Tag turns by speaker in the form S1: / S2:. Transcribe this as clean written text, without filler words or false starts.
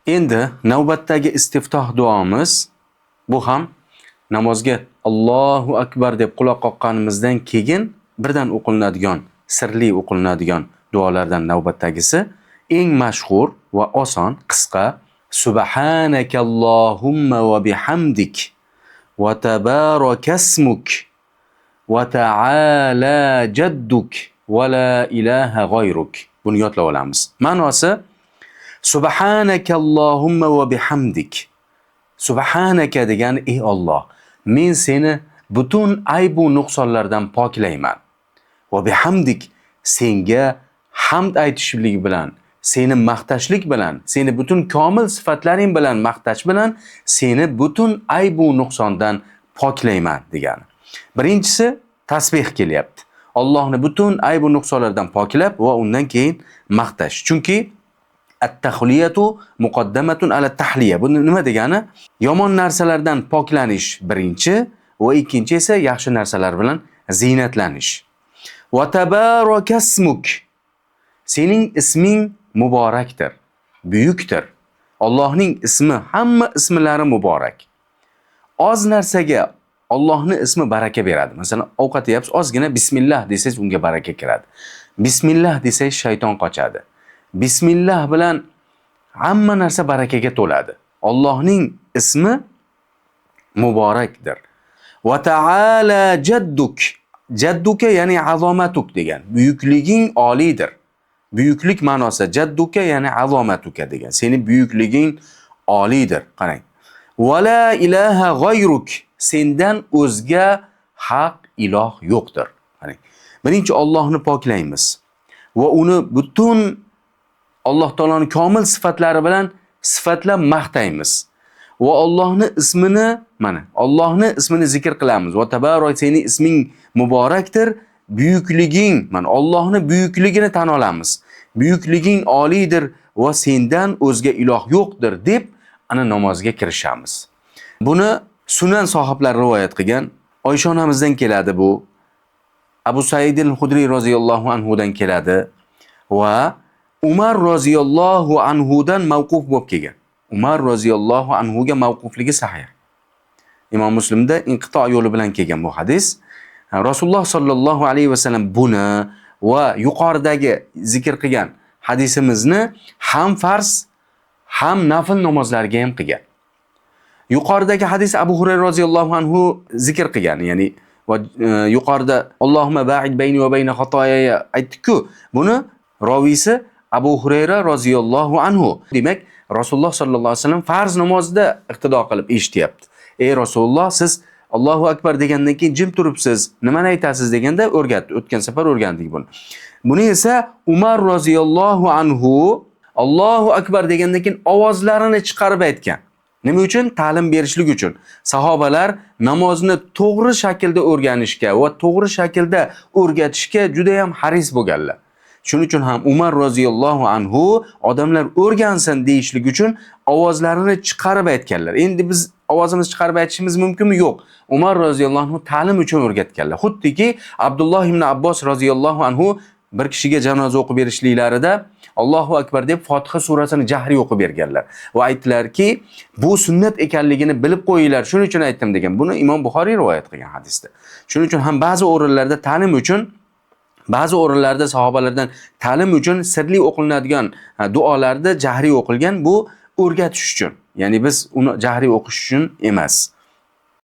S1: Endi navbatdagi istiftoh duomiz, bu ham namozga Allohu akbar deb quloq qoqqanimizdan keyin birdan o'qilinadigan, sirli o'qilinadigan duolardan navbatdagisi eng mashhur va oson, qisqa Subhanakallohumma va bihamdik va tabarakasmuk va ta'ala jadduk va la ilaha g'oyruk. Buni yodlab olamiz. Ma'nosi Subhanakallohumma va bihamdik. Subhanaka degani ey Alloh, men seni butun aybu nuqsonlardan poklayman. Va bihamdik, senga hamd aytishlik bilan, seni maqtashlik bilan, seni butun komil sifatlaring bilan maqtash bilan seni butun aybu nuqsondan poklayman degani. Birinchisi tasbih kelyapti. Allohni butun aybu nuqsonlardan poklab va undan keyin maqtash. Chunki at-tahliyatu muqaddamatun ala tahliya. Bu nima degani? Yomon narsalardan poklanish birinchi va ikkinchi esa yaxshi narsalar bilan ziynatlanish. Va tabarakasmuk. Sening isming muborakdir, buyukdir. Allohning ismi, hamma ismlari muborak. Oz narsaga Allohning ismi baraka beradi. Masalan, ovqat yeyapsiz, ozgina bismillah desangiz unga baraka kiradi. Bismillah desangiz shayton qochadi. Bismillah bilan hamma narsa barakaga to'ladi. Allohning ismi muborakdir. Va ta'ala jadduk. Jadduka ya'ni azomatuk degan. Buyukliging oliydir. Buyuklik ma'nosi jadduka ya'ni azomatuka degan. Sening buyukliging oliydir. Qarang. Va la ilaha g'oyruk. Sendan o'zga haq iloh yo'qdir. Qarang. Birinchi Allohni poklaymiz va uni butun Alloh taoloning komil sifatlari bilan sifatlab maqtaymiz. Va Allohning ismini, Allohning ismini zikr qilamiz. Va tabarak, sening isming muborakdir, buyukliging, Allohning buyukligini tan olamiz. Buyukliging oliydir va sendan o'zga iloh yo'qdir deb ana namozga kirishamiz. Buni Sunan sohiblari rivoyat qilgan. Oysha onamizdan keladi bu. Abu Said al-Hudri roziyallohu anhudan keladi va Umar roziyallohu anhudan mavquf bo'lib kelgan. Umar roziyallohu anhuga mavqufligi sahih. Imom Muslimda inqito yo'li bilan kelgan bu hadis. Rasululloh sallallohu alayhi va sallam buni va yuqoridagi zikr qilgan hadisimizni ham farz, ham nafl namozlarga ham qilgan. Yuqoridagi hadis Abu Hurayra roziyallohu anhu zikr qilgan, ya'ni va yuqorida Allohumma ba'id bayni va bayna xatoyaya aytdik-ku. Buni roviysi Abu Hurayra roziyallohu anhu. Demak, Rasululloh sallallohu alayhi vasallam farz namozida iqtido qilib eshityapti. Ey Rasululloh, siz Allohu akbar degandan keyin jim turibsiz, nimani aytasiz deganda o'rgatdi. O'tgan safar o'rgandik buni. Buni esa Umar roziyallohu anhu Allohu akbar degandan keyin ovozlarini chiqarib aytgan. Nima uchun? Ta'lim berishlik uchun. Sahobalar namozni to'g'ri shaklda o'rganishga va to'g'ri shaklda o'rgatishga juda ham haris bo'lganlar. Shuning uchun ham Umar roziyallohu anhu odamlar o'rgansin deyishlik uchun ovozlarini chiqarib aytganlar. Endi biz ovozimizni chiqarib aytishimiz mumkinmi? Yo'q. Umar roziyallohu anhu ta'lim uchun o'rgatganlar. Xuddiki Abdulloh ibn Abbos roziyallohu anhu bir kishiga janoza o'qib berishliklarida Allohu akbar deb Fotiha surasini jahriy o'qib berganlar va aytdilarki, bu sunnat ekanligini bilib qo'yinglar, shuning uchun aytdim degan. Buni Imom Buxoriy rivoyat qilgan hadisda. Shuning uchun ham ba'zi o'rinlarda ta'lim uchun, ba'zi o'rinlarda sahobalardan ta'lim uchun sirli o'qilinadigan duolarda jahriy o'qilgan, bu o'rgatish uchun. Ya'ni biz uni jahriy o'qish uchun emas.